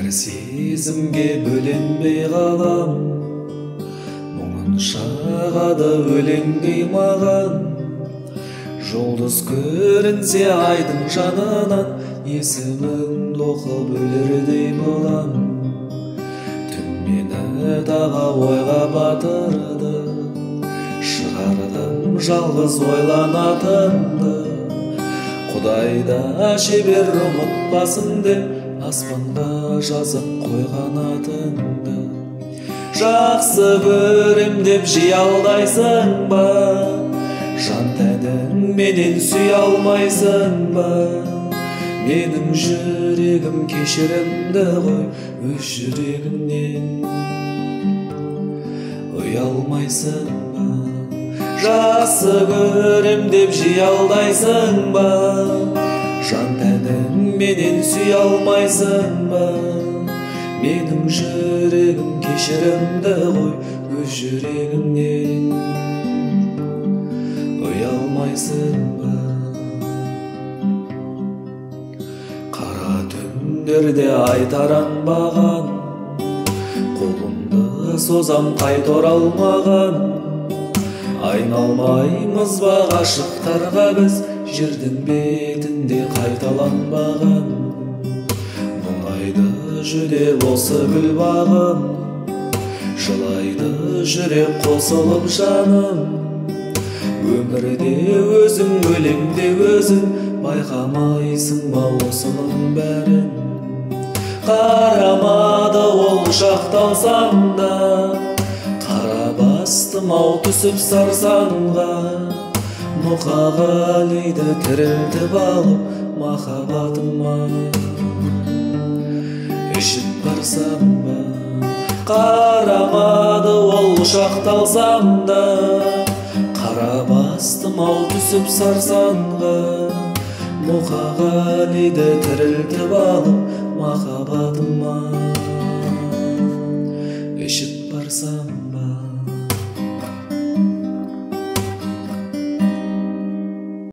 Әр сезімге бөленбей қалам, мұңын шағады өлеңдей маған. Жұлдыз көрінсе айдың жанынан, есімін оқып өлердей болам. Түн мені тағы ойға батырды, шығардым жалғыз ойланатынды. Құдайда шебер ұмытпасын деп, аспанға жазып қойған атыңды. Жақсы көрем деп жиі алдайсың ба? Жан тәнің менен сүй алмайсың ба? Менің жүрегім кешірімді ғой, өз жүрегіңнен ұялмайсың ба? Жақсы көрем деп жиі алдайсың ба? Жан тәнің менен сүй алмайсың ба? Менің жүрегім кешірімді ғой, өз жүрегіңнен ұялмайсың ба? Қара түндерде айтаранбаған, қолымды созам қайта оралмаған. Айналмаймыз ба ғашықтарға біз, жердің бетінде қайталанбаған. Мұңайды жүдеп осы гүл бағым, жылайды жүрек қосылып жаным. Өмірде өзің, өлеңде өзің, байқамайсың ба осының бәрін? Қарамады ол жақталсам да, қара бастым ау түсіп сарсанға. Мұқағалиды тірілтіп алып махаббатыма ішіп барсам ба? Қарамады ол шақталсам да, қара бастым ау түсіп сарсанға. Мұқағалиды тірілтіп алып махаббатыма